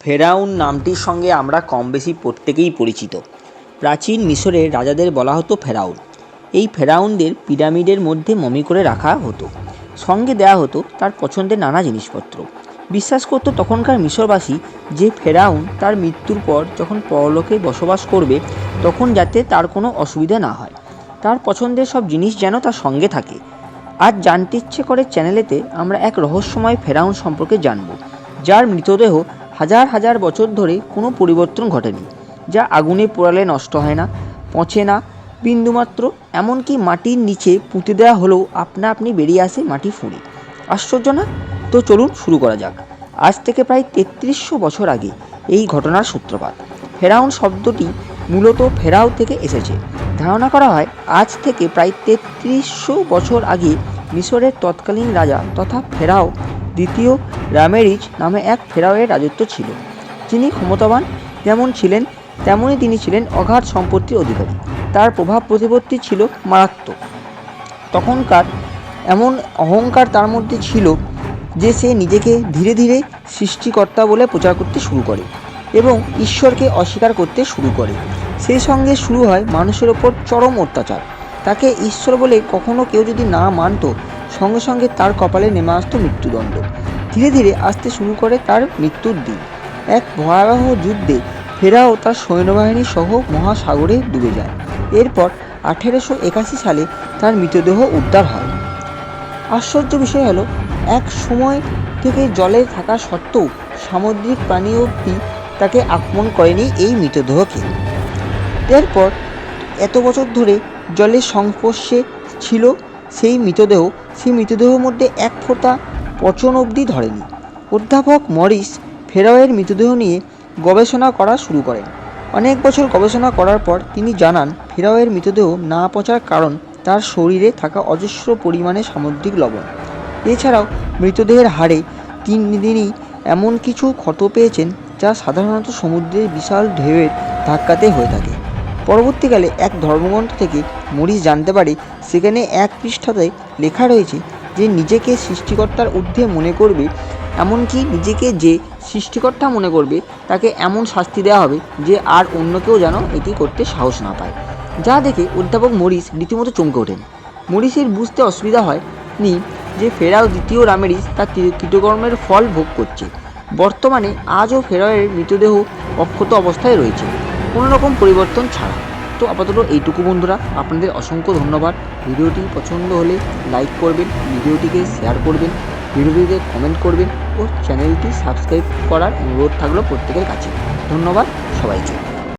ফেরাউন নামটির সঙ্গে আমরা কম বেশি প্রত্যেকেই পরিচিত। প্রাচীন মিশরের রাজাদের বলা হতো ফেরাউন। এই ফেরাউনদের পিরামিডের মধ্যে মমি করে রাখা হতো, সঙ্গে দেয়া হতো তার পছন্দের নানা জিনিসপত্র। বিশ্বাস করত তখনকার মিশরবাসী যে ফেরাউন তার মৃত্যুর পর যখন পরলোকে বসবাস করবে তখন যাতে তার কোনো অসুবিধা না হয়, তার পছন্দের সব জিনিস যেন তার সঙ্গে থাকে। আজ জানতে ইচ্ছে করে চ্যানেলেতে আমরা এক রহস্যময় ফেরাউন সম্পর্কে জানব, যার মৃতদেহ হাজার হাজার বছর ধরে কোনো পরিবর্তন ঘটেনি, যা আগুনে পোড়ালে নষ্ট হয় না, পচে না বিন্দুমাত্র, এমনকি মাটির নিচে পুঁতে দেওয়া হলেও আপনা আপনি বেরিয়ে আসে মাটি ফুঁড়ে। আশ্চর্য না? তো চলুন শুরু করা যাক। আজ থেকে প্রায় 3300 বছর আগে এই ঘটনার সূত্রপাত। ফেরাউন শব্দটি মূলত ফেরাও থেকে এসেছে। ধারণা করা হয় আজ থেকে প্রায় 3300 বছর আগে মিশরের তৎকালীন রাজা তথা ফেরাও দ্বিতীয় রামেরিজ নামে এক ফেরাওয়ের রাজত্ব ছিল। যিনি ক্ষমতাবান যেমন ছিলেন তেমনই তিনি ছিলেন অগাধ সম্পত্তির অধিকারী। তার প্রভাব প্রতিপত্তি ছিল মারাত্মক। তখনকার এমন অহংকার তার মধ্যে ছিল যে সে নিজেকে ধীরে ধীরে সৃষ্টিকর্তা বলে প্রচার করতে শুরু করে এবং ঈশ্বরকে অস্বীকার করতে শুরু করে। সেই সঙ্গে শুরু হয় মানুষের ওপর চরম অত্যাচার। তাকে ঈশ্বর বলে কখনো কেউ যদি না মানত, সঙ্গে সঙ্গে তার কপালে নেমে আসত মৃত্যুদণ্ড। ধীরে ধীরে আসতে শুরু করে তার মৃত্যুর দিন। এক ভয়াবহ যুদ্ধে ফেরাও তার সৈন্যবাহিনী সহ মহাসাগরে ডুবে যায়। এরপর 1881 সালে তার মৃতদেহ উদ্ধার হয়। আশ্চর্য বিষয় হলো, এক সময় থেকে জলে থাকা সত্ত্বেও সামুদ্রিক প্রাণী অবধি তাকে আক্রমণ করেনি এই মৃতদেহকে। এরপর এত বছর ধরে জলের সংস্পর্শে ছিল সেই মৃতদেহের মধ্যে এক ফোঁটা পচন অবধি ধরেনি। অধ্যাপক মরিস ফেরাওয়ের মৃতদেহ নিয়ে গবেষণা করা শুরু করেন। অনেক বছর গবেষণা করার পর তিনি জানান ফেরাওয়ের মৃতদেহ না পচার কারণ তার শরীরে থাকা অজস্র পরিমাণে সামুদ্রিক লবণ। এছাড়াও মৃতদেহের হাড়ে তিনি এমন কিছু ক্ষত পেয়েছেন যা সাধারণত সমুদ্রের বিশাল ঢেউয়ের ধাক্কাতে হয়ে থাকে। পরবর্তীকালে এক ধর্মগ্রন্থ থেকে মরিস জানতে পারে সেখানে এক পৃষ্ঠাতে লেখা রয়েছে যে নিজেকে সৃষ্টিকর্তার ঊর্ধ্বে মনে করবে, এমনকি নিজেকে যে সৃষ্টিকর্তা মনে করবে তাকে এমন শাস্তি দেওয়া হবে যে আর অন্য কেউ যেন এটি করতে সাহস না পায়। যা দেখে অধ্যাপক মরিস রীতিমতো চমকে ওঠেন। মরিসের বুঝতে অসুবিধা হয়নি যে ফেরাও দ্বিতীয় রামেরিজ তার কৃতকর্মের ফল ভোগ করছে। বর্তমানে আজও ফেরাওয়ের মৃতদেহ অক্ষত অবস্থায় রয়েছে, কোনো রকম পরিবর্তন ছাড়া। তো আপাতত এইটুকু বন্ধুরা, আপনাদের অসংখ্য ধন্যবাদ। ভিডিওটি পছন্দ হলে লাইক করবেন, ভিডিওটিকে শেয়ার করবেন, ভিডিওটিতে কমেন্ট করবেন ও চ্যানেলটি সাবস্ক্রাইব করার অনুরোধ থাকলো প্রত্যেকের কাছে। ধন্যবাদ সবাইকে।